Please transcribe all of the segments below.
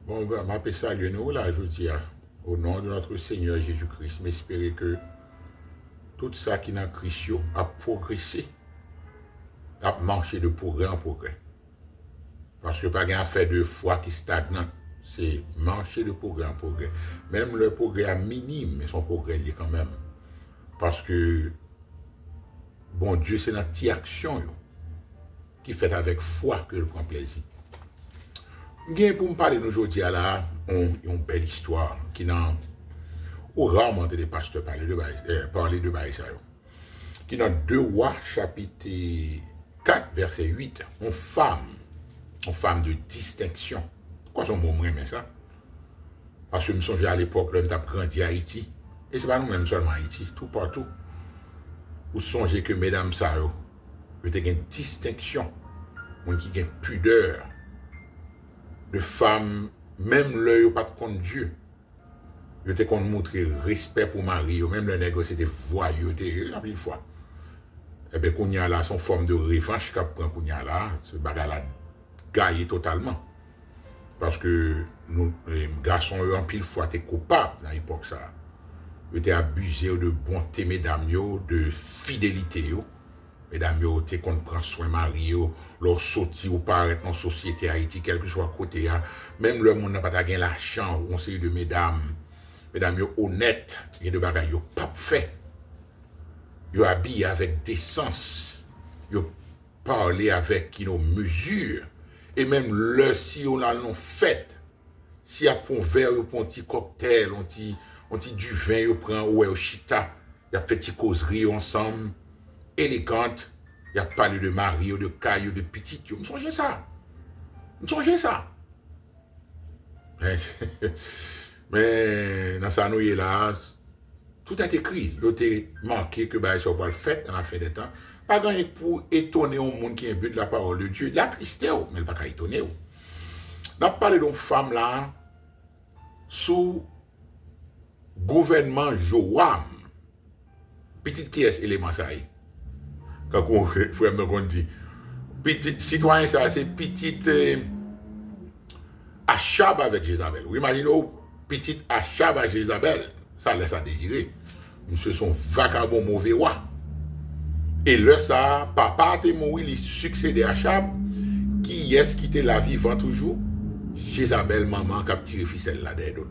Bon, ben, m'appelle saluer nous là, je dis, au nom de notre Seigneur Jésus-Christ, m'espérer que tout ça qui est dans Christ a progressé, a marché de progrès en progrès. Parce que pas un fait de foi qui stagne, c'est marcher de progrès en progrès. Même le progrès est minime, mais son progrès il est quand même. Parce que, bon Dieu, c'est notre petite action qui fait avec foi que le prend plaisir. Pour me parler aujourd'hui là, une belle histoire qui n'a rarement des pasteurs parler de Baïsa. Qui dans 2 Rois chapitre 4 verset 8, une femme de distinction. Quoi son mot mais ça? Parce que je me souviens à l'époque, l'homme a grandi à Haïti. Et c'est pas nous-mêmes seulement Haïti, tout partout. Vous songez que mesdames ça, vous avez une distinction, vous qui une pudeur de femmes, même l'œil pas de contre Dieu. Vous avez qu'on montrer respect pour Marie, même le nègre c'était voyou, rempli de fois. Et bien qu'on y a là son forme de revanche qu'a prend qu'on y a là, ce bagage là gaillé totalement. Parce que nous, les garçons, en pile fois, étaient coupables dans l'époque ça. Ils étaient abusés de bonté, mesdames, de fidélité. Mesdames, ils étaient qu'on prend soin de Marie, leur sortie ou paraître dans la société Haïti, quel que soit côté. Même le monde n'a pas gagné l'argent, on sait de mesdames, honnêtes, et de bagages, ils pas fait. Ils habillent avec décence. Ils parlent avec une mesure. Et même le si on a non fait, si a un verre, on un petit cocktail, on dit du vin, on prend ou au chita, il a fait des causeries ensemble, élégantes, il a parlé de mari, ou de caille, ou de petite, je me songeais ça. Mais dans sa nouille là, tout est écrit, il était marqué que ça va le faire dans la fin des temps. Pas grand pour étonner un monde qui est but de la parole de Dieu, de la tristesse, mais il pas qu'à étonner. On a parlé d'une femme là, sous gouvernement Joam. Petite qui est élément ça y? Quand on dit, petit citoyen ça, c'est petite Achab avec Jézabel. Vous imaginez, petite Achab avec Jézabel, ça laisse à désirer. Monsieur son vagabond mauvais roi. Et là, ça, papa était mort, il succédé à Achab, qui est-ce qui était la vivant toujours? Jézabel, maman, qui a tiré ficelle là-dedans.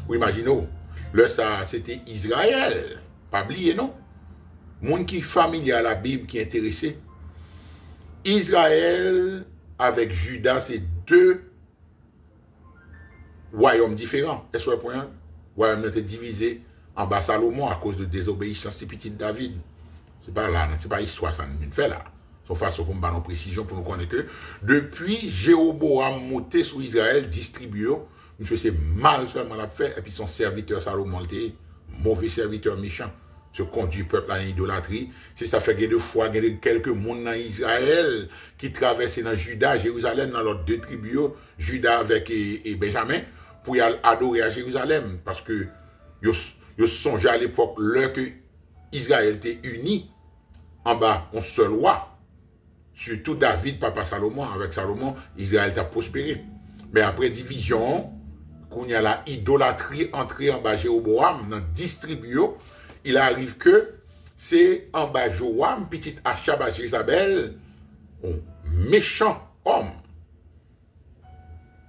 Vous imaginez, là, ça, c'était Israël. Pas oublier, non? Monde qui est familier à la Bible, qui est intéressé. Israël avec Juda, c'est 2 royaumes différents. Est-ce que vous voyez? Le royaume était divisé en bas Salomon à cause de désobéissance de petit David. C'est pas là, c'est pas histoire, ça nous fait là. Sauf façon pour me donner précision pour nous connaître que depuis Jéroboam monté sur Israël, distribué, monsieur c'est mal seulement l'a fait, et puis son serviteur Salomon était mauvais serviteur méchant, se conduit peuple à l'idolâtrie. C'est ça fait de fois quelques monde dans Israël qui traversaient dans Juda, Jérusalem, dans leurs 2 tribus, Juda avec et Benjamin, pour y aller adorer à Jérusalem, parce que ils songeaient à l'époque là que Israël était uni en bas, un seul roi. Surtout David, papa Salomon. Avec Salomon, Israël a prospéré. Mais après division, quand il y a la idolâtrie entrée en bas Jéroboam, dans distribue, il arrive que c'est en bas Joam, petite Achab à Jézabel, un méchant homme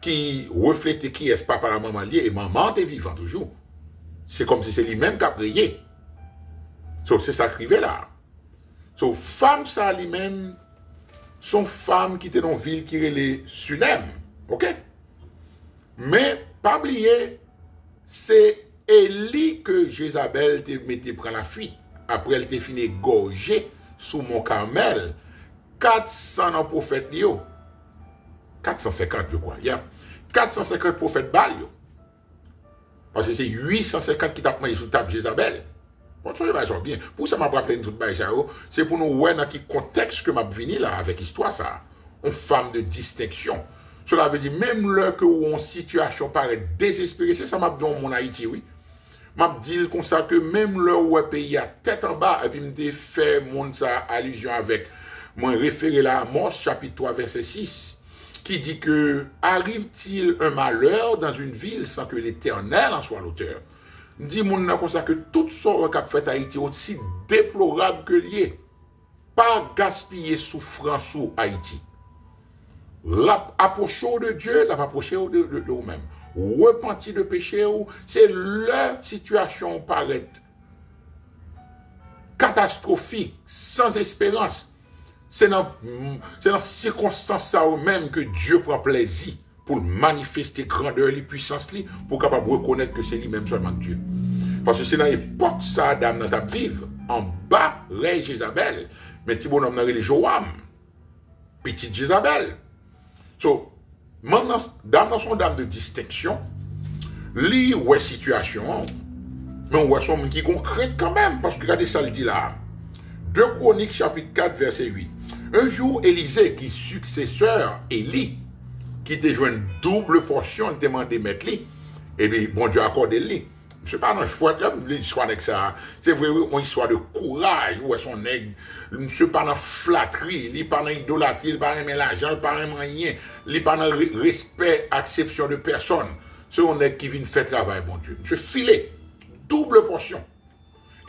qui reflétait qui est papa la maman lié et maman est vivant toujours. C'est comme si c'est lui-même qui a prié. C'est ça qui arrive là. Femme ça lui-même, son femme qui était dans une ville qui est les Sunem. Ok? Mais, pas oublier, c'est Élie que Jézabel te mettait prendre la fuite. Après, elle te fini gorgée sous mon Carmel. 400 ans prophètes, 450, je crois. 450 prophètes bal. Parce que c'est 850 qui tapent sous table Jézabel. Bien. Pour ça, je vais rappeler tout c'est pour nous voir dans quel contexte que je venu là avec l'histoire ça. Une femme de distinction. Cela veut dire même là que une situation paraît désespérée, c'est ça m'a dit mon Haïti, oui. M'a dit comme ça que même là où le pays a tête en bas et puis me fait mon ça allusion avec moi référé là à Amos chapitre 3 verset 6. qui dit que arrive-t-il un malheur dans une ville sans que l'Éternel en soit l'auteur? Dit moun nan comme ça que tout ce qu'a fait Haïti aussi déplorable que lié. Pas gaspiller souffrance sur Haïti. Approcher de Dieu, l'approcher de vous-même. Repentir de péché, c'est leur situation paraît catastrophique, sans espérance. C'est dans circonstances ça même que Dieu prend plaisir pour manifester grandeur et puissance pour capable reconnaître que c'est lui-même seulement Dieu. Parce que c'est dans l'époque ça Adam dans ta vivre en bas rey Jézabel, mais petit bonhomme dans les Joam, petite Jézabel. So, maintenant, dame dans son dame de distinction, li ouais situation, mais on voit son monde qui concrète quand même, parce que regardez ça le dit là. 2 Chroniques chapitre 4 verset 8. Un jour, Élisée, qui successeur Élie, qui te joint une double portion, il demandé mettre lui, et bien, bon Dieu accordé lui. Je ne sais pas, non, je vois l'histoire avec ça. C'est vrai, une histoire de courage, où est son nègre. Je ne suis pas dans flatterie, il n'est pas dans idolâtrie, il n'est pas dans l'argent, il n'est pas dans rien, il n'est pas dans respect, acception de personne. C'est un nègre qui vient faire travail, bon Dieu. Je filé, double portion.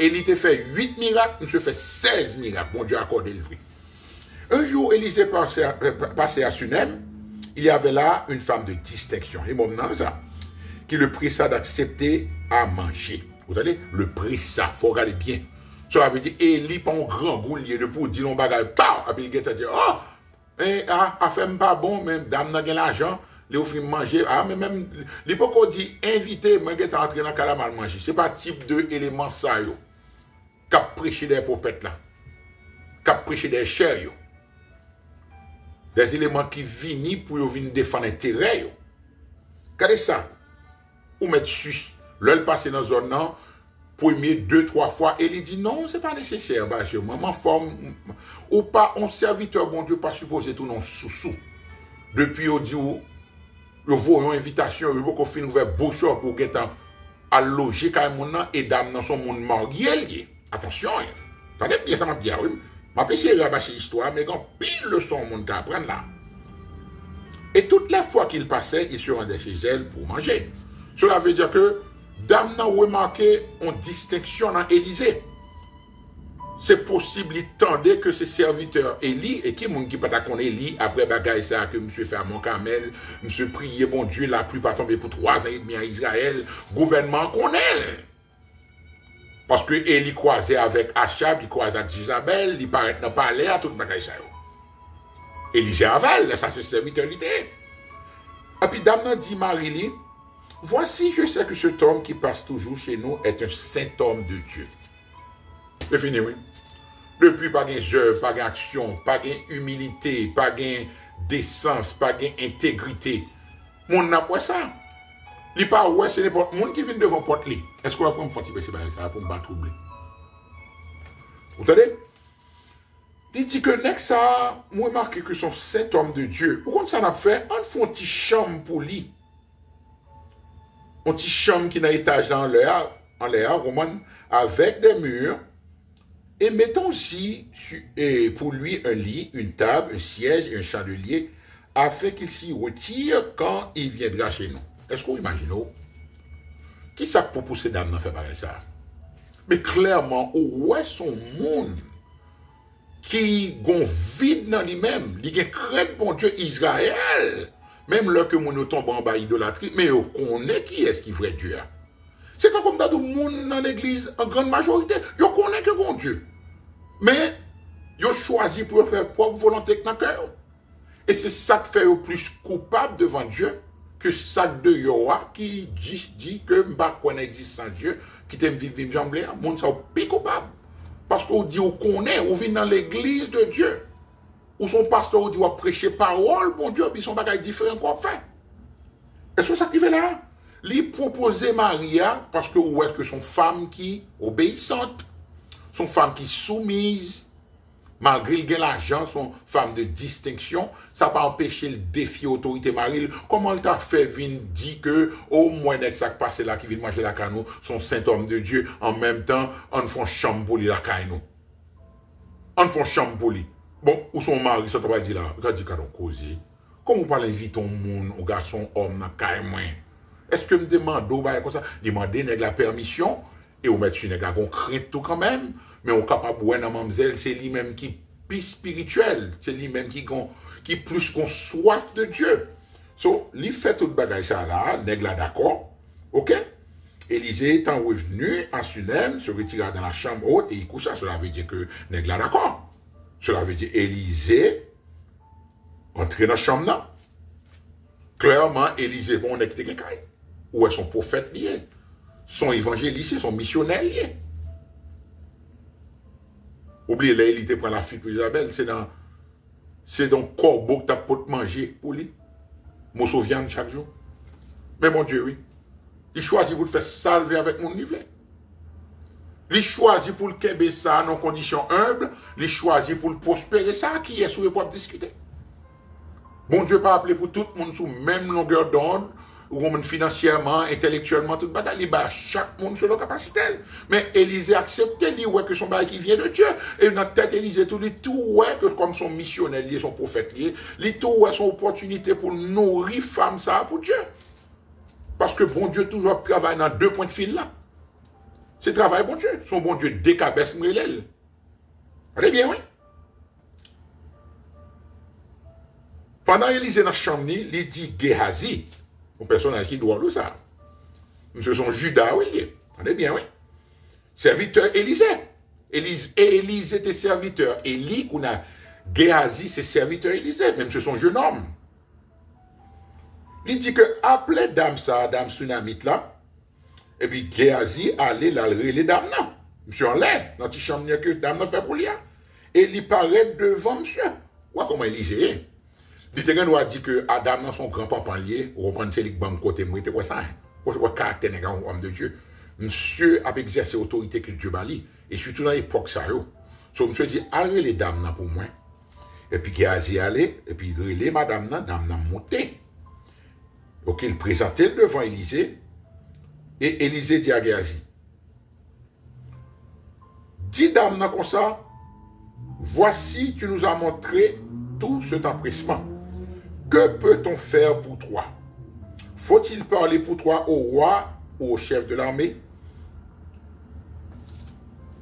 Et il t'a fait 8 miracles, je fait 16 miracles, bon Dieu accordé le vrai. Un jour, Élisée passait à Sunem, il y avait là une femme de distinction. Et mon nom, ça, qui le pressa d'accepter à manger. Vous allez, le pressa, il faut regarder bien. Ça veut dire, Élie, pas un grand goulier de pour dire, on bagaille, et puis il a dit, oh, fait pas bon, même, dame n'a pas l'argent, les offrir manger, mais même, l'époque on dit, invité, moi, qui est entré dans le calamar manger. C'est pas type de élément ça, yo. Cap prêcher des popettes là. Cap prêcher des chairs, yo. Des éléments qui viennent pour venir défendre l'intérêt, yo. Regardez ça. Ou mettre dessus. L'heure passé dans la zone, non, premier 2-3 fois, et il dit non, c'est pas nécessaire, bah, je m'en forme. Ou pas, un serviteur, bon Dieu, pas supposé tout non sous-sous. Depuis, on dit, vous voyez une invitation, vous voyez qu'on fait une nouvelle bouche pour que à loger quand même, et dame dans son monde marié. Attention, attendez bien, ça m'a bien, oui. Ma PC rabâcher l'histoire, mais quand pile leçon, mon qu'à apprendre là. Et toutes les fois qu'il passait, il se rendait chez elle pour manger. Cela veut dire que dame n'a remarqué une distinction dans Élisée. C'est possible, il tendait que ses serviteurs Élie, et qui moun qui pas connaître Élie, après bagaille ça, que monsieur fait à mon camel, monsieur prier, bon Dieu, la pluie pas tomber pour 3 ans et demi à Israël, gouvernement connaît. Parce que Élie croisait avec Achab, il croisait avec Isabelle, il paraît dans le palais à tout bagaille ça. Élisée aval, ça c'est serviteur l'idée. Et puis dame n'a dit Marie, voici, je sais que cet homme qui passe toujours chez nous est un saint homme de Dieu. C'est fini, oui. Depuis, pas d'œuvre, pas d'action, pas d'humilité, pas de décence, pas d'intégrité. Mon n'a pas ça. Il pas ouais, c'est n'importe monde qui vient devant porte li. Est-ce qu'on va prendre fatiguer ça pour me battre troubler? Vous entendez? Il dit que next ça, moi remarqué que son saint homme de Dieu. Pourquoi ça n'a fait? On fait un petit chambre pour lui. Un petit chambre qui n'a étage en l'air, roman, avec des murs. Et mettons aussi pour lui un lit, une table, un siège et un chandelier, afin qu'il s'y retire quand il viendra chez nous. Est-ce que vous imaginez? Qui ça pour pousser dame à faire pareil ça? Mais clairement, où est son monde qui gon vide dans lui-même, il a crainte bon Dieu Israël, même là que mon tombe en bas idolâtrie, mais on connaît qui est-ce qui est vrai Dieu. C'est comme dans le monde dans l'église, en grande majorité, on connaît que bon Dieu. Mais ils ont choisi pour faire propre volonté dans le cœur. Et c'est ça qui fait le plus coupable devant Dieu que ça de Yoa qui dit que m'pa qu'on existe sans Dieu, qui t'aime vivre jamblé, monde ça plus coupable. Parce qu'on dit on connaît, on vient dans l'église de Dieu. Ou son pasteur dit on prêcher parole, bon Dieu, puis son bagage différent qu'on fait. Est-ce que ça qui fait là? Lui proposer Maria, parce que où est-ce que son femme qui obéissante, son femme qui soumise, malgré le l'argent, son femme de distinction, ça n'a pas empêché le défi autorité Marie. Comment elle t'a fait venir dire que au moins ça qui passe là qui vient manger la canou, son saint homme de Dieu, en même temps, on fait chambre pour lui la canou. On fait chambre pour lui. Bon, où son mari, ça t'a pas dit là, t'as dit qu'à causer. Comment on parle inviter un monde, un garçon, homme, dans le moins? Est-ce que me demande comme ça, demander la permission et on met une nègre crainte tout quand même, mais on est capable de voir dans mademoiselle, c'est lui-même qui est plus spirituel, c'est lui-même qui plus qu'on soif de Dieu. So, il fait tout le bagage ça là, nègre là d'accord, ok? Élisée étant revenu en Sunem, se retira dans la chambre haute et il coucha. Cela veut dire que nègre là d'accord. Cela veut dire Élisée entrer dans la chambre là. Clairement, Élisée, bon, on est quelqu'un. Ou est son prophète lié, son évangéliste, son missionnaire lié. Oubliez, là, il était prend la fuite pour Isabelle, c'est dans le corbeau que tu as pour manger pour lui. Mosso viande chaque jour. Mais mon Dieu, oui. Il choisit pour le faire salver avec mon niveau. Il choisit pour le kembe ça dans conditions humbles. Il choisit pour le prospérer ça. Qui est sur le pour discuter. Bon Dieu pas appelé pour tout le monde sous même longueur d'onde, ou financièrement, intellectuellement, tout le bagage. Il bat chaque monde sur leur capacité. Mais Élisée acceptait, il ouais que son bagage qui vient de Dieu. Et dans la tête, Élisée, tout ouais que comme son missionnaire lié, son prophète lié, il tout ouais son opportunité pour nourrir femme ça pour Dieu. Parce que bon Dieu toujours travaille dans 2 points de fil là. C'est travail bon Dieu. Son bon Dieu décabesse m'relel. Allez bien, oui. Pendant Élisée dans la chambre, il dit Géhazi, un personnage qui doit le ça. Monsieur son Judas, oui. Allez bien, oui. Serviteur Élisée. Élisée était serviteur. Élie, qu'on a Géhazi, c'est serviteur Élisée. Même ce son jeune homme. Il dit que après dame ça, dame Tsunamite là, et puis Géhazi allait la les dames là. Monsieur en l'air, dans la chambre que dame n'a fait pour lui. Et il paraît devant monsieur. Ouais, comment Élisée est. L'Éternel nous a dit que Adam dans son grand-papa lié, on reprend c'est bon côté moi, c'est ça. Quoi caractère d'un homme de Dieu. Monsieur a exercé l'autorité que Dieu bali et surtout dans l'époque ça yo. So monsieur dit allez les dames là pour moi. Et puis Géhazi allait et puis relé madame là, dame là monté. Donc il présentait devant Élisée et Élisée dit à Géhazi dis dame là comme ça, voici tu nous as montré tout cet empressement. Que peut-on faire pour toi? Faut-il parler pour toi au roi ou au chef de l'armée?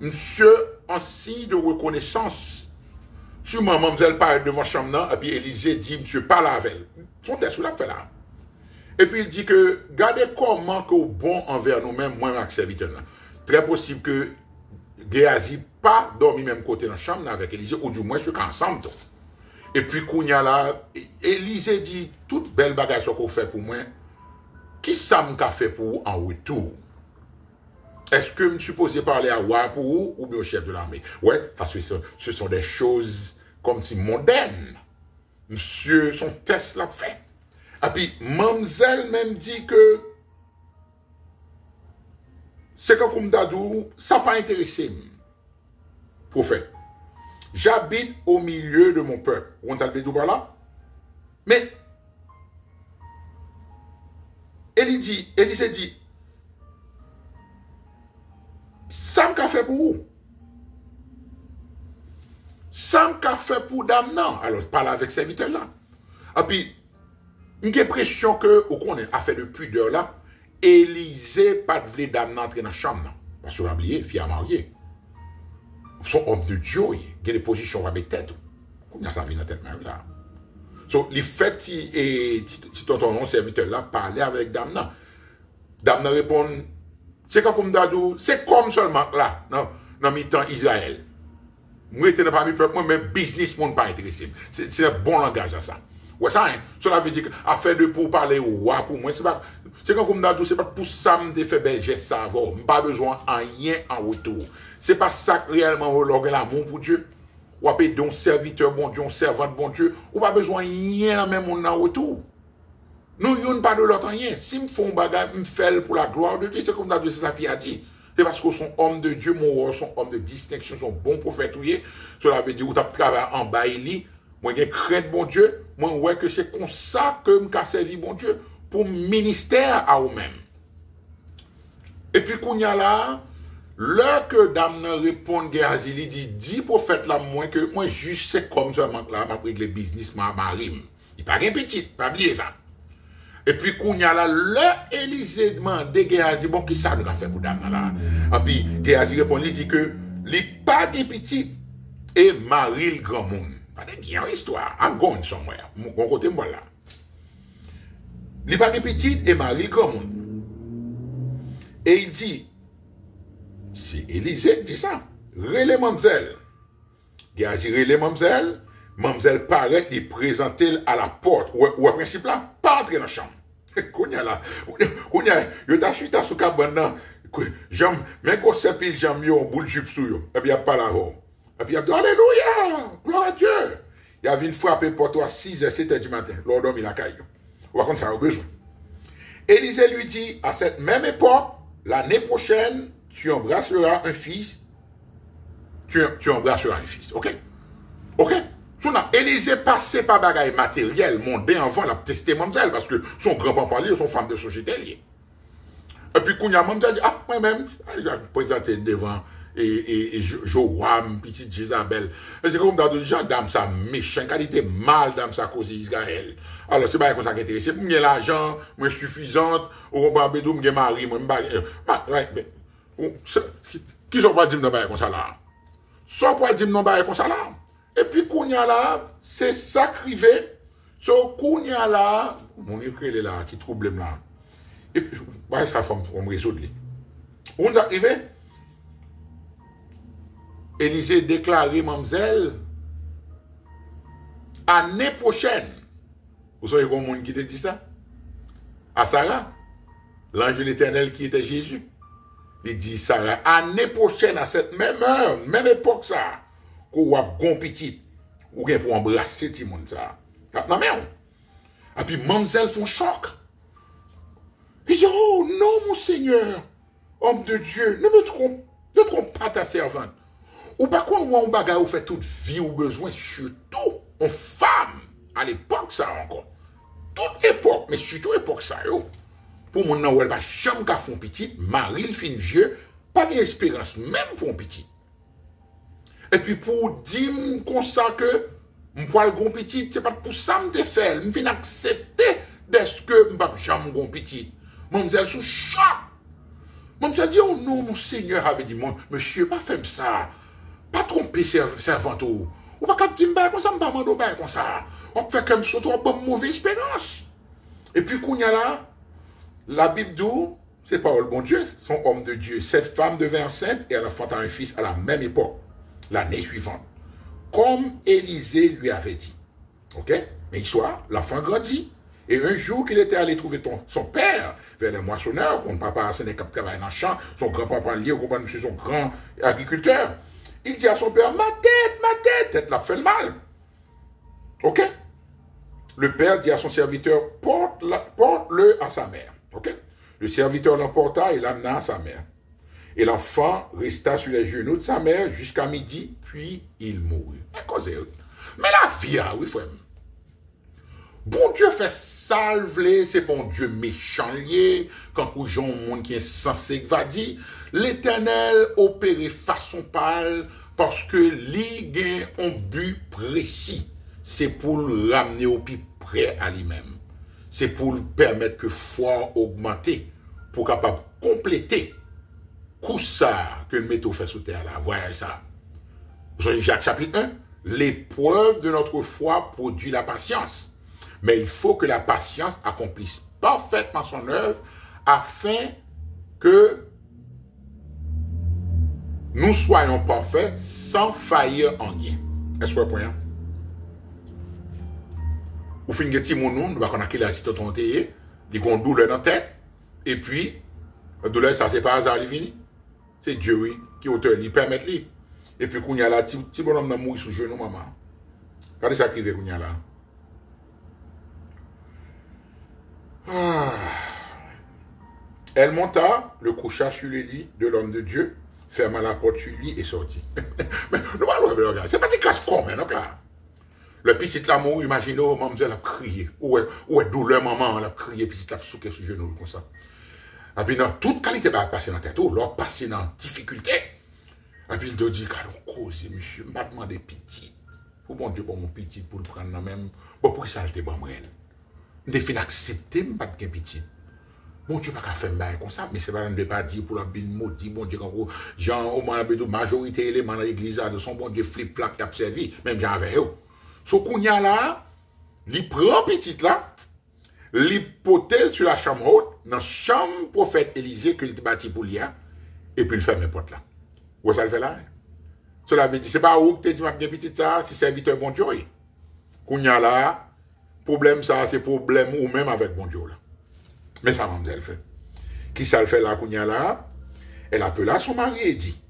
Monsieur, en signe de reconnaissance, sur mademoiselle parle devant chambre, et puis Élisée dit, monsieur, parle avec elle. Son texte, là, fait là. Et puis il dit que, gardez comment que bon envers nous-mêmes, moi, ma serviteur là. Très possible que Géhazi pas dormi même côté dans la chambre avec Élisée, ou du moins, je suis ensemble. Et puis, Kounia là, Élisée dit, toute belle bagage qu'on fait pour moi, qui ça m'a fait pour vous en retour? Est-ce que je suis supposé parler à roi pour vous ou bien au chef de l'armée? Ouais, parce que ce sont des choses comme si mondaines. Monsieur, son test l'a fait. Et puis, mademoiselle même dit que c'est quand comme dadou, ça n'a pas intéressé. Prophète. J'habite au milieu de mon peuple. On t'a levé tout par là? Mais, Élisée dit, ça m'a fait pour vous. Ça m'a fait pour dame, non. Alors, je parle avec serviteur là. Et puis, j'ai l'impression que, au qu'on a fait de pudeur là, Élisée pas de vle dame entrer dans la chambre. Parce que vous oubliez, fille à marier. Son homme de Dieu, il y a des positions avec tête. Comment ça vient dans la tête même là? So, les faits, si ton serviteur là parlait avec dame là, dame répond, c'est comme dadou, c'est comme seulement là, dans mi-temps Israël. Moi, je n'étais pas mi peuple, moi, mais business, monde pas intéressé. C'est un bon langage à ça. Ouais, ça, hein? Cela veut dire qu'affaire de pour parler au roi, pour moi, c'est comme dadou, c'est pas pour ça me fait bel geste ça, pas besoin de rien en retour. C'est pas ça que réellement on a l'amour pour Dieu. Ou appeler d'un serviteur bon Dieu, un servant bon Dieu, ou pas besoin de rien dans même monde en retour. Nous, n'avons pas de l'autre rien. Si me font bagage, me fait pour la gloire de Dieu, c'est comme Dieu, c'est sa fille a dit. C'est parce que son homme de Dieu, mon roi, son homme de distinction, son bon prophète, cela veut dire, où tu as travaillé en bas, moi, j'ai crainte bon Dieu, moi, ouais, que c'est comme ça que je servi bon Dieu, pour ministère à eux-mêmes. Et puis, qu'on y a là, là que dame répond, Géhazi, il dit, dis prophète là, moi, que moi, juste c'est comme ça, là, ma règle business, ma rime. Il pas gain petit, pas oublier ça. Et puis, quand il y a là, le Élysée demande, Géasi, bon, qui ça nous a fait pour dame là? Et puis, Géasi répond, il dit que, il pas gain petit, et Marie le grand monde. Pas de bien histoire. I'm going somewhere. Mon côté, moi là. Il pas gain petit, et Marie le grand monde. Et il dit, c'est Élysée qui dit ça. Relais mamzelle. Géasi relais mamzelle. Mamzelle paraît lui présenter à la porte. Ou à principe là, pas entrer dans la chambre. Kounya là. Kounya, yo ta chita sous cabane là. J'aime, mais qu'on s'épile, j'aime yo, boule jupe sous yo. Et puis il y a pas là haut. Et puis il y a dit, Alléluia, gloire à Dieu. Il a vu frapper porte à 6h, 7h du matin. L'ordre il a caillé. On va contre ça, au besoin. Élisée lui dit, à cette même époque, l'année prochaine, tu embrasseras un fils. Tu embrasseras un fils. Ok? Ok? Élisée passait par bagaille matériel, mondain avant la tester mamzelle, parce que son grand-papa lié, son femme de société lié. Et puis, quand il y a mamzelle, ah, moi-même, il a présenté devant, et Joram, petite Isabelle. Et c'est comme dans des gens, dame, ça méchant, qualité mal, dame, ça cause Israël. Alors, c'est pas comme ça qui est intéressé. Moi, j'ai l'argent, moi, suffisante, ou on va bédou, moi, mari, moi, qui sont pas dit non, comme ça là? Soit pas dire non, comme ça là? Et puis, Kounia là, c'est ça crivé. So, Kounia là, mon écrit est là, qui trouble là. Et puis, ça faut me résoudre. On est arrivé. Élisée déclaré, mamzelle, année prochaine. Vous savez comment monde qui te dit ça? À Sarah, l'ange de l'Éternel qui était Jésus. Il dit, Sarah, année prochaine, à cette même heure, même époque ça, qu'on a gon petit, ou bien pour embrasser tout le monde ça. Non, mais et puis, mamzelle font choc. Il dit, oh non, mon Seigneur, homme de Dieu, ne trompe pas ta servante. Ou pas quoi, on bagarre, ou fait toute vie ou besoin, surtout en femme, à l'époque ça encore. Toute époque, mais surtout époque ça, yo. Pour mon nom, elle va jamais faire un petit, Marie, le fin vieux, pas d'espérance, même pour un petit. Et puis pour dire comme ça que, je vais le petit, c'est pas pour ça que je fais, je viens accepter d'être que je ne vais jamais le petit. Mademoiselle sous choc. Mademoiselle dit, oh non, mon Seigneur avait dit, monsieur, pas faire ça. Pas tromper servante ou pas qu'à dire comme ça, pas demander comme ça. On fait comme ça, on a une mauvaise espérance. Et puis, qu'on y a là, la Bible dit, c'est parole bon Dieu, son homme de Dieu. Cette femme devint enceinte et elle a enfanté un fils à la même époque, l'année suivante. Comme Élisée lui avait dit. Ok? Mais histoire, l'enfant grandit. Et un jour qu'il était allé trouver son père vers les moissonneurs, son papa a séné cap travail dans le champ, son grand-papa lié, monsieur son grand agriculteur. Il dit à son père, ma tête l'a fait le mal. Ok? Le père dit à son serviteur, porte-le à sa mère. Ok? Le serviteur l'emporta et l'amena à sa mère. Et l'enfant resta sur les genoux de sa mère jusqu'à midi, puis il mourut. Mais la vie, oui, frère. Bon Dieu fait salver, c'est bon Dieu méchant lié, quand vous gens monde qui est censé va dire, l'Éternel opéré façon pâle, parce que lui gagne un but précis. C'est pour le ramener au plus près à lui-même. C'est pour lui permettre que foi augmente, pour capable compléter tout ça que le métaux fait sous terre là. Voyez ça. Vous savez, Jacques chapitre 1, l'épreuve de notre foi produit la patience. Mais il faut que la patience accomplisse parfaitement son œuvre afin que nous soyons parfaits sans faillir en rien. Est-ce que vous comprenez? Ou fin de mon nom, nous va connaître la citoyenneté, il y a une douleur dans la tête, et puis, la douleur, ça, c'est pas hasard, il finit. C'est Dieu, oui, qui est auteur, il permet lui. Et puis, quand il y a là, petit bonhomme dans mourir sous le genou, maman. Regardez ça qui arrive, quand il y a là. Ah. Elle monta, le coucha sur le lit de l'homme de Dieu, ferma la porte sur lui et sortit. Mais nous allons regarder, c'est pas des casse-con, mais donc là. Le petit l'amour, imaginez, maman, elle a crié. Ou est douleur, maman, elle a crié, puis elle a souqué sur le genou, comme ça. Et puis, dans toute qualité, elle va passer dans la tête, l'autre passer dans difficulté. Et puis, il te dit, qu'allons causer, monsieur, m'a demandé pitié. pour bon Dieu, pour mon petit, pour le prendre même, bon, pour ça, il bon, moi. Je suis accepté, je pas de petit. Bon Dieu, pas qu'à faire un comme ça, mais c'est pas, on ne pas dire pour la bin maudit, bon Dieu, quand Jean, au moins, la majorité élément dans l'église, de son bon Dieu, flip-flap, qui a servi, même Jean avec eux. Ce qu'on y a là, il prend petit là, l'hypothèse sur la chambre haute, dans la chambre prophète Élisée que il était bâti pour l'IA, et puis il ferme les portes là. Où ça le fait là? Cela veut dire, c'est pas où que tu dis, ma petite ça, c'est serviteur bon Dieu. Qu'on y a là, problème ça, c'est problème ou même avec bon Dieu là. Mais ça, mademoiselle fait. Qui ça le fait là, qu'on y a là? Elle appela son mari et dit,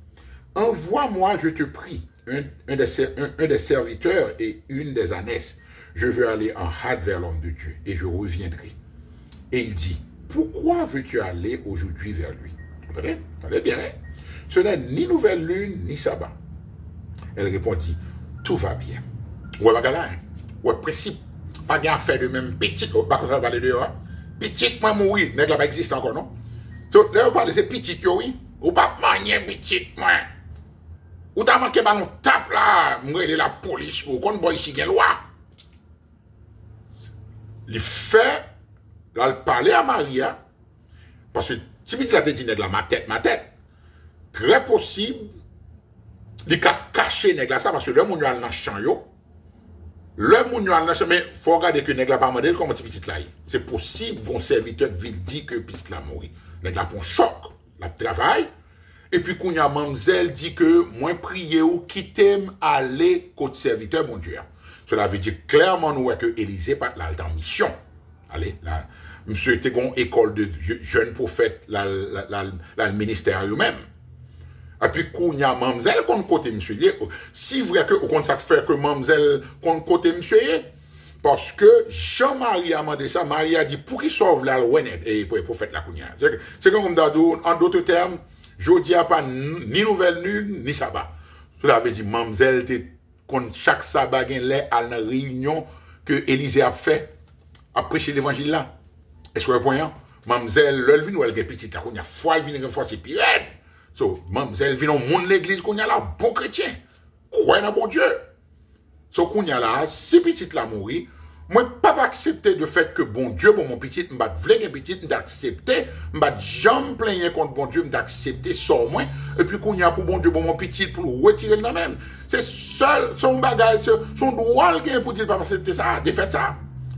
envoie-moi, je te prie, un des serviteurs et une des ânesses. Je veux aller en hâte vers l'homme de Dieu et je reviendrai. Et il dit, pourquoi veux-tu aller aujourd'hui vers lui? Entendez? Entendez bien. Hein? Ce n'est ni nouvelle lune, ni sabbat. Elle répondit, tout va bien. Ouais, bagala, hein? Ouais, principe. Pas bien faire de même petit. Oh, pas comme ça, parler de hein? Petit, moi, mourir. N'est-ce pas existe encore, non? Donc, là, on parle de ces petites, oui. Ou pas manier petit, moi. Ou t'as manqué, bah, on tape là. Moi, il est la police. Ou qu'on boit ici, il y a loi. Il fait, là, il parlait à Maria. Parce que, si tu as dit, là, ma tête. Très possible, il a caché nègre ça parce que le monde a dans champ yo. Le monde a dans champ mais faut regarder que nègre pas mandé comment petit là. C'est possible vos serviteurs vil dit que petit là mourir. Nègre la pon choc, la travail et puis qu'on y a mamzelle dit que moi prier ou quitter aller côté serviteur mon Dieu. Cela veut dire clairement nous que Élisée pas là en mission. Allez là monsieur était gon école de jeune prophète là le ministère lui-même. Et puis, qu'on y a mamzelle qu'on côté monsieur. Si vrai que, au compte ça fait que mamzelle qu'on côté monsieur, parce que Jean-Marie a demandé ça, Marie a dit, pour qu'il sauve la loi, et pour le prophète la kounia. C'est comme d'ado, en d'autres termes, je dis pas ni nouvelle nulle, ni sabbat. Cela veut dire, mamzelle, quand chaque sabbat, il y a une réunion que Élisée a fait, a prêché l'évangile là. Est-ce que vous voyez? Mamzelle, l'elvin ou elle est petite, la kounia, foi, elle vient renforcer, puis so, mamzelle vient au monde de l'église qu'on y a là, bon chrétien. Croyez dans bon Dieu. So, qu'on y a là, si petit la mourir, moi, pas accepter le fait que bon Dieu, bon mon petit, m'bat vle gen petit, d'accepter, m'bat jamais plaigner contre bon Dieu, d'accepter sans moi, et puis qu'on y a pour bon Dieu, bon mon petit, pour le retirer de même. C'est seul, son bagage, son droit, pour dire, pas accepter ça, défaire ça.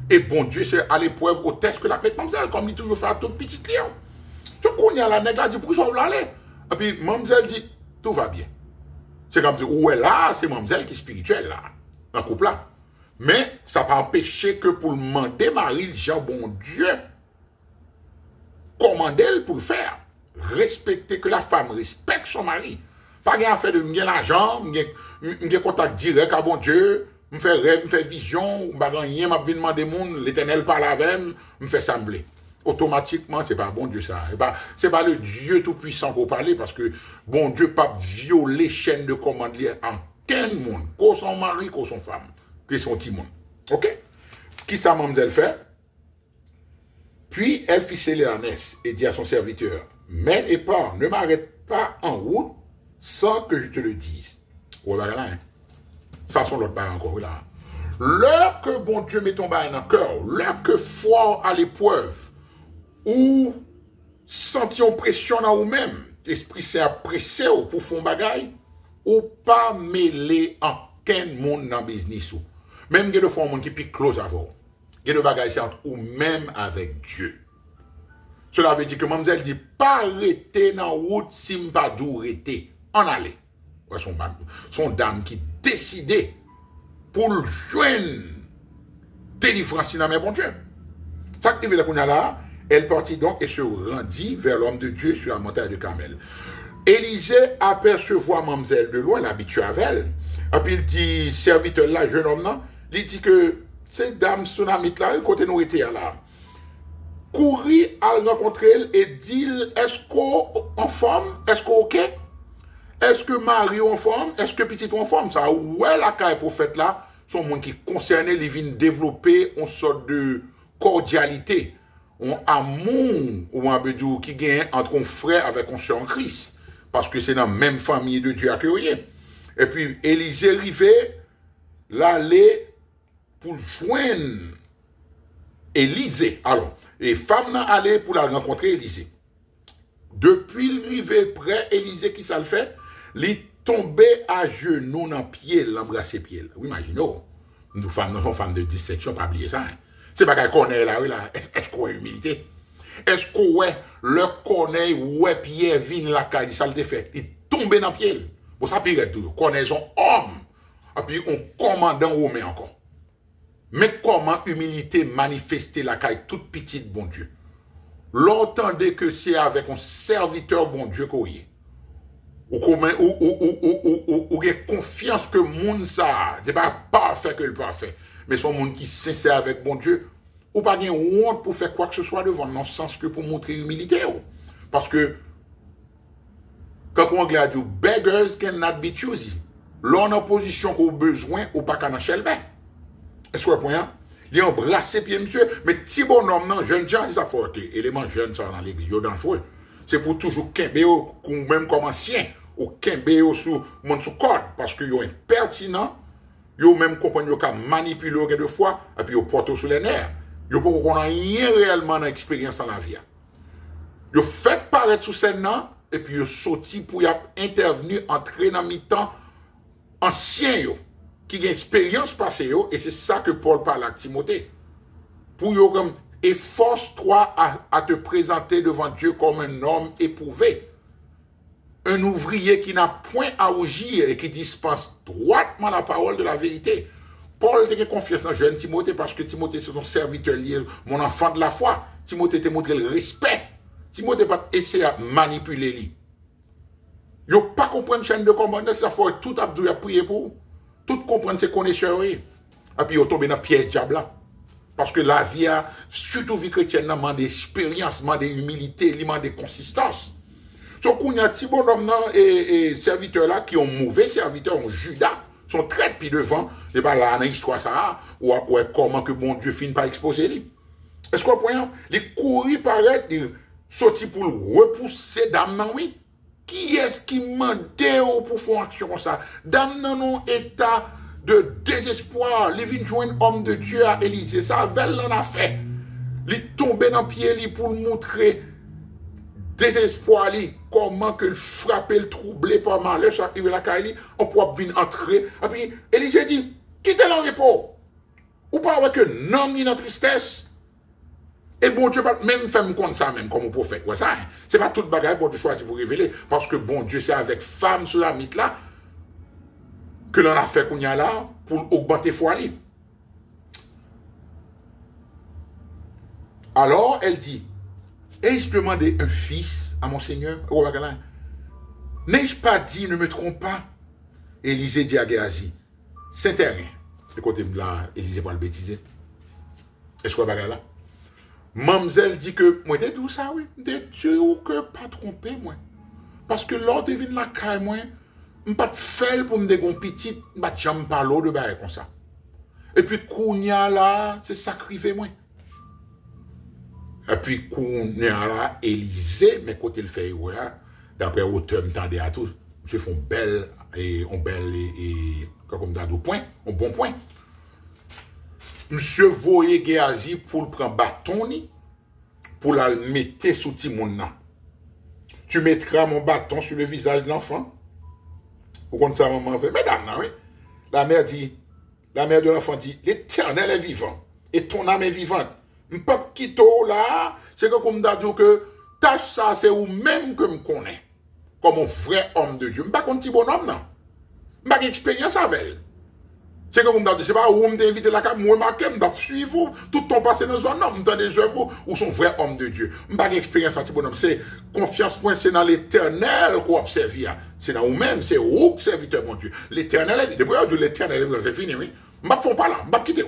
Et bon Dieu, c'est à l'épreuve, au test que la fête mamzelle, comme il toujours fait à tout petit client. So, qu'on y a la nègre, dit, pourquoi ça va aller? Et puis, mamzelle dit, tout va bien. C'est comme dire, où est là, c'est mamzelle qui est spirituelle, là, dans le couple là. Mais, ça n'a pas empêché que pour demander Marie, Jean, bon Dieu, commander pour le faire. Respecter, que la femme respecte son mari. Pas rien faire de bien l'argent, me contact direct à bon Dieu, me fait rêve, me fait vision, me rien, m'a demander monde, l'éternel parle avec, me fait sembler. Automatiquement, c'est pas bon Dieu ça. C'est pas le Dieu tout-puissant qu'on parle parce que bon Dieu pas violer chaîne de commande en quel monde, qu'au son mari, qu'au son femme, que son petit monde. OK? Qui ça mademoiselle fait? Puis elle fit sceller l'ânesse et dit à son serviteur, mène et pars, ne m'arrête pas en route sans que je te le dise. Ouais, bah là, hein. Façon l'autre part encore là. L'heure que bon Dieu met ton bain dans le cœur, l'heure que fort à l'épreuve, ou sention pression dans vous-même, l'esprit s'est pressé pour faire un bagay, ou pas mêler en quel monde dans le business ou. Même il y a des fois un monde qui pique close à vous. Il y a des bagailles entre ou même avec Dieu. Cela veut dire que mademoiselle dit pas arrêter dans la route si pas d'où arrêter. En aller. Son dame qui décidait pour le joindre délivrance dans mes bon Dieu. Ça qui arrive là, elle partit donc et se rendit vers l'homme de Dieu sur la montagne de Carmel. Élisée apercevoit mademoiselle de loin, l'habitué avec elle. Et puis il dit, serviteur là, jeune homme là, il dit que cette dame tsunamite là, côté nous était là. Courir à rencontrer elle et dit, est-ce qu'on en forme? Est-ce qu'on ok? Est-ce que Marie en forme? Est-ce que petit en forme? Ça, ouais, la caille prophète là, son monde qui concernait, ils viennent développer une sorte de cordialité, un amour, ou un bedou qui gagne entre un frère avec un soeur en Christ. Parce que c'est dans la même famille de Dieu à que rien. Et puis, Élisée arrivait, l'aller pour joindre Élisée. Alors, et femme n'a allé pour la rencontrer Élisée. Depuis l'arrivée près, Élisée, qui ça le fait? Il tombait à genoux dans pied, l'embrasser pied. Vous imaginez, nous sommes femmes de dissection, pas oublier ça. Hein? C'est pas qu'on est là, est-ce qu'on a humilité? Est-ce qu'on a le connaît, ouais, Pierre vient la caille, ça le fait. Il tombe dans pied. Bon, ça pire tout. Connaît son homme. Et puis, on commandant romain encore. Mais comment humilité manifester la caille toute petite, bon Dieu? L'entendez que c'est avec un serviteur, bon Dieu, qu'on y est. Ou avez confiance que le monde ça, c'est pas parfait que le parfait, mais son monde qui sincère avec bon Dieu, ou pas de honte pour faire quoi que ce soit devant, dans le sens que pour montrer humilité. Parce que, quand on dit beggars cannot be choosy, l'on en position qu'on a besoin, ou pas qu'en achète bien. Est-ce que vous comprenez? Il a embrassé pied monsieur, mais petit bonhomme, non, jeune gens, ils ont fait élément jeune, ça, dans l'église, ils ont dangereux. C'est pour toujours kembe même comme ancien, ou kembe sous code, parce qu'ils sont impertinents, ils ont même compagnie qui manipulé de fois, et puis ils portent sous les nerfs. Ils n'ont rien réellement d'expérience dans la vie. Ils ont fait paraître sous scène, et puis ils ont sorti pour intervenir, entrer dans mi-temps ancien, qui ont expérience passée, et c'est ça que Paul parle à Timothée. Pour eux, comme efforce-toi à te présenter devant Dieu comme un homme éprouvé. Un ouvrier qui n'a point à rougir et qui dispense droitement la parole de la vérité. Paul te confiance dans jeune Timothée parce que Timothée c'est son serviteur lié, mon enfant de la foi. Timothée te montré le respect. Timothée pas essayer à manipuler lui. Yo pas comprendre chaîne de commandement, ça faut tout abdou à prier pour. Tout comprendre ses connaisseurs. Et puis yo tomber dans piège diable là. Parce que la vie, surtout vie chrétienne, demande d'expérience, demande d'humilité, demande de consistance. Donc, il y a des bonhommes et serviteurs là qui ont mauvais serviteurs, ont Judas, sont très puis devant, et bien là, dans l'histoire, ça, ou comment que bon Dieu finit par exposer lui. Est-ce qu'on peut dire? Les courir paraître, ils sortent pour repousser dame, non, oui. Qui est-ce qui m'a pour faire action comme ça? Dame, non, état de désespoir, il vient joindre homme de Dieu à Élisée. Ça, elle en a fait. Il tombé dans le pied pour montrer désespoir, comment que le frapper, le troubler par malheur, ça arrive à la caille, on peut venir entrer. Et puis, Élisée dit, quittez le repos. Ou pas avec un homme dans la tristesse. Et bon Dieu, même faire comme ça, même comme un prophète. Ouais, ça, c'est pas toute bagaille pour Dieu choisir pour révéler. Parce que bon Dieu, c'est avec femme sur la mythe là, que l'on a fait qu'on y a là pour augmenter foi. Alors, elle dit, ai-je demandé un fils à mon Seigneur? N'ai-je pas dit, ne me trompe pas? Élisée dit à Géasi, c'est rien. Le côté là, Élisée va le bêtiser. Est-ce qu'on va là? Mamzelle dit que, moi, t'es d'où ça, oui? T'es Dieu ou que pas trompé, moi? Parce que l'ordre devine la caille, moi, je ne pas de faire pour me dégon petit, je ne jamais parler de bail comme ça. Et puis, Kounia là, c'est sacrifié, moi. Et puis, Kounia là, Élisée, mais quand il fait, ouais, d'après auteur, m'tendait à tous, je font belle, et comme ça, au point, un bon point. Monsieur voyait Géasi pour le prendre bâton, pour la mettre sous Timon. Tu mettras mon bâton sur le visage de l'enfant. Vous comprenez ça, maman fait, mesdames, oui. La mère de l'enfant dit, l'Éternel est vivant, et ton âme est vivante. M'pap kito là, c'est que comme d'adou que, tâche ça, c'est ou même que me connais, comme un vrai homme de Dieu. M'pas comme petit bonhomme, non. M'pas d'expérience avec elle. C'est que comme d'adou, c'est pas où m'te invité la cam, moi marqué, m'pas suivre tout ton passé dans un homme, m'pas des œuvres ou son vrai homme de Dieu. M'pas d'expérience avec petit bonhomme, c'est confiance moi, c'est dans l'Éternel qu'on observe. C'est dans vous-même, c'est vous, serviteur, mon Dieu. L'Éternel est vivant. Depuis l'Éternel, c'est fini, oui. M'pas font pas là, m'pas quitter.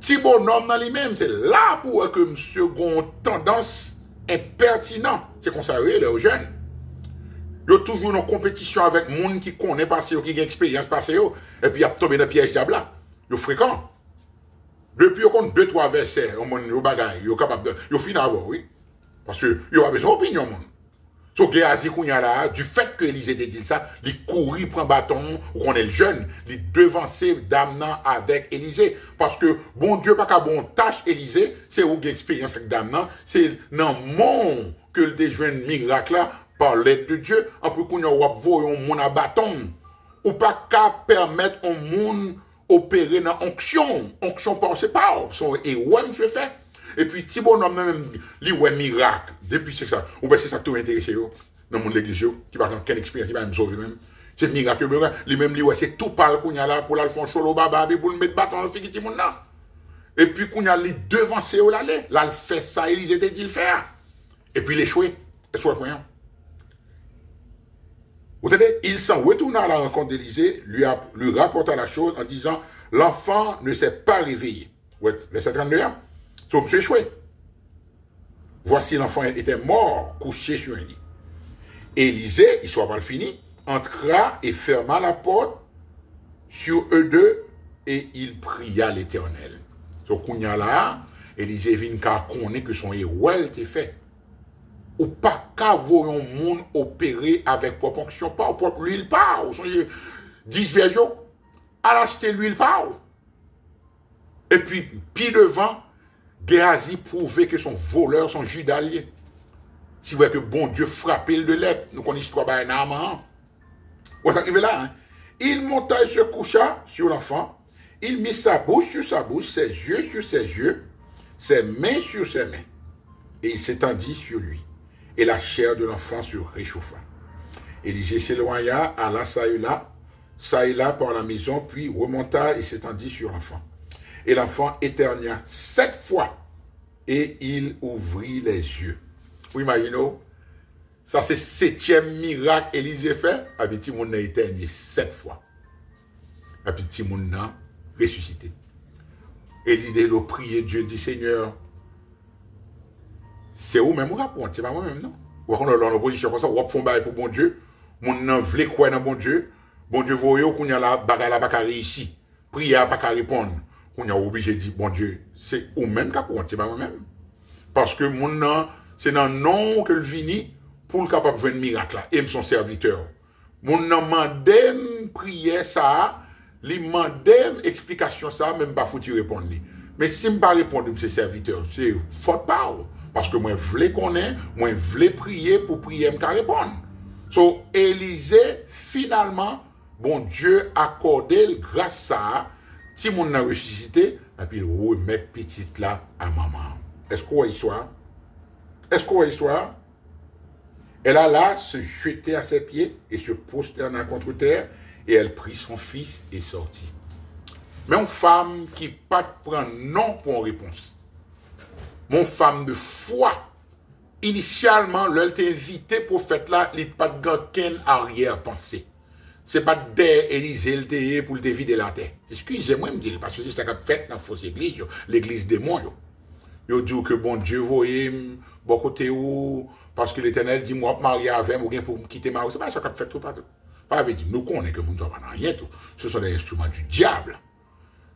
Petit bonhomme dans lui-même, c'est là pour que monsieur gon tendance impertinent. C'est comme ça, oui, les jeunes. Ils ont toujours une compétition avec les gens qui connaissent passé, qui ont expérience passée, et puis ils ont tombé dans le piège diable là. Ils sont fréquents. Depuis, ils ont 2-3 versets, ils ont capable de. Ils ont fini à avoir, oui. Parce qu'ils ont besoin d'opinion, mon. So, Géasi Kounya là, du fait que Élisée te dit ça, il courit, prend bâton, ou qu'on est le jeune, il devancer Damnan avec Élisée. Parce que, bon Dieu, pas qu'à bon tâche Élisée, c'est où l'expérience avec Damnan, c'est dans le monde que le déjeuner miracle là, par l'aide de Dieu, un peu qu'on a voyé un monde à bâton, ou pas qu'à permettre un monde opérer dans onction. Onction pensez pas, son héros, je fais. Et puis, petit bonhomme, même, lui, ouais, miracle. Depuis, c'est ça. Ou bien, c'est ça qui t'a intéressé, dans mon église, qui va avoir quelle expérience, qui va me sauver même. C'est miracle, lui, même, lui, ouais, c'est tout parle qu'on y a là, pour aller faire solo baba, pour le mettre bâton dans le figuier, petit monde là. Et puis, qu'on y a lui devant c'est où l'aller. Là, il fait ça, Élisée te dit le faire. Et puis, il échoué. Échoué, point. Vous entendez? Il s'en retourna à la rencontre d'Élisée, lui rapporta la chose en disant, l'enfant ne s'est pas réveillé. Ouais, verset 32. Donc, monsieur échoué. Voici l'enfant était mort, couché sur un lit. Élisée, il soit pas le fini, entra et ferma la porte sur eux deux et il pria l'Éternel. Donc, Kounya là, Élisée vient qu'à connaître que son héros était fait. Ou pas qu'à voir un monde opérer avec propre onction, pas au propre l'huile, pas, ou son 10 versions, à l'acheter l'huile, pas. Et puis devant, Géasi prouvait que son voleur, son judalier. Si vous voyez que bon Dieu frappait le de lèpre, nous connaissons l'histoire d'un Naaman. Vous arrivez là, hein? Il monta et se coucha sur l'enfant. Il mit sa bouche sur sa bouche, ses yeux sur ses yeux, ses mains sur ses mains. Et il s'étendit sur lui. Et la chair de l'enfant se réchauffa. Élisée s'éloigna, alla ça et là par la maison, puis remonta et s'étendit sur l'enfant. Et l'enfant éternua 7 fois, et il ouvrit les yeux. Vous imaginez, ça c'est 7e miracle Élisée fait, et puis Timoun a éternué 7 fois. Et puis Timoun a ressuscité. Élisée a prié Dieu, dit Seigneur, c'est où même, c'est pas moi-même, non? Ou on a l'opposition comme ça, ou on fait un bail pour bon Dieu, mon n'a voulu croire dans bon Dieu voyez qu'on y a la bagarre là, pas réussi, prière pas répondre. On est obligé de dire, bon Dieu, c'est ou même qu'à pour c'est pas moi-même. Parce que mon nom, c'est dans le nom que le vini pour le capable de faire un miracle là, et son serviteur. Mon nom mandem prière ça, li mandem explication ça, même pas foutu répondre li. Mais si je ne pas répondre c'est serviteur, c'est faute pas. Parce que moi je voulais connaître, moi je voulais prier pour prier me répondre. So Élisée finalement, bon Dieu accordé grâce à ça. Si mon a ressuscité, et puis il remet petite là à maman. Est-ce qu'on voit l'histoire? Est-ce qu'on voit l'histoire? Elle alla se jeter à ses pieds et se prosterna contre terre, et elle prit son fils et sortit. Mais une femme qui pas prend non pour une réponse. Mon femme de foi, initialement, elle t'a invité pour faire là, il n'y a pas de aucune arrière-pensée. Ce n'est pas des Élisée pour te vider la terre. Excusez-moi de me dire, parce que c'est ça qu'a fait dans la fausse église, l'église des démons. Ils disent que bon Dieu, voyez, bon côté où, parce que l'Éternel dit, moi, marié avec moi, pour me quitter ma. C'est pas ça qu'a fait tout, pas tout. Pas avec dit, nous connaissons que nous ne sommes pas rien tout. Ce sont des instruments du diable.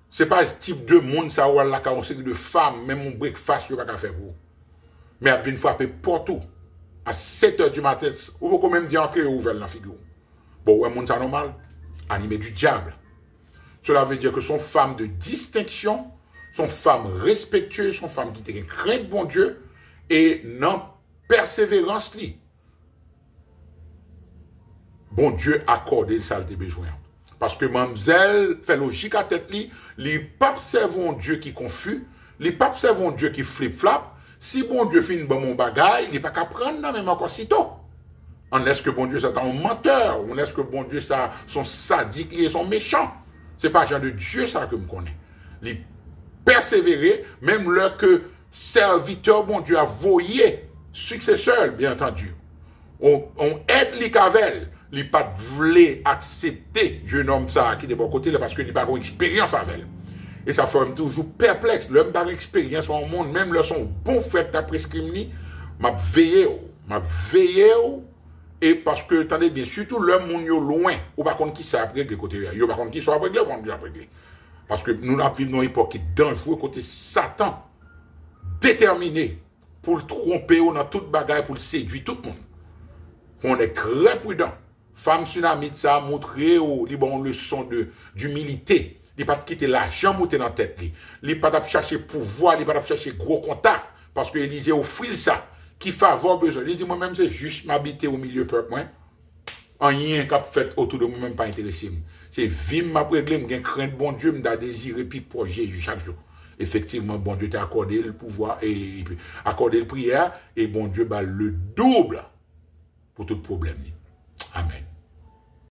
Ce n'est pas ce type de monde, ça, où là, on sait de femmes, même mon breakfast, je ne vais pas faire pour. Mais elle vient frapper partout. À 7 h du matin, ou quand même dire entrer et ouvrir la figure. Bon, ouais, monde ça normal, animé du diable. Cela veut dire que sont femmes de distinction, sont femmes respectueuses, sont femmes qui craignent bon Dieu et non persévérance li. Bon Dieu accorde le saleté besoin. Parce que mademoiselle fait logique à tête li, les papes servent Dieu qui confus, les papes servent Dieu qui flip-flap. Si bon Dieu fait une bonne bagaille, il n'est pas qu'à prendre, non, même encore sitôt. On est-ce que bon Dieu c'est un menteur, on est-ce que bon Dieu ça sont sadiques et sont méchants. C'est pas genre de Dieu ça que me connaît. Les persévérer, même là que serviteur bon Dieu a voyé successeur, bien entendu. On aide les cavels, les pas voulu accepter jeune homme ça qui est de bon côté là parce qu'il n'a pas d'expérience avec. Et ça forme toujours perplexe. L'homme n'a pas d'expérience au monde, même là son bon frère t'a prescrit, m'a veillé. Et parce que, attendez bien, surtout l'homme moun yo loin, ou par contre qui ça après de côté, yo par contre qui soit après ou pas après. Parce que nous avons vivons dans une époque qui est dangereuse côté Satan, déterminé pour le tromper ou dans toute bagaille, pour le séduire tout le monde. On est très prudent. Femme tsunamite, ça a montré aux bon leçon d'humilité. Il pas quitter l'argent monter dans la tête. Il pas chercher pouvoir, il pas chercher gros contact. Parce que Élisée offrit ça. Qui favore besoin. Il dit moi-même, c'est juste m'habiter au milieu peuple. En rien qu'a fait autour de moi-même pas intéressé. C'est vivre ma régler, me craindre bon Dieu, me désirer puis pour Jésus chaque jour. Effectivement, bon Dieu t'a accordé le pouvoir et accordé le prière et bon Dieu le double pour tout problème. Amen.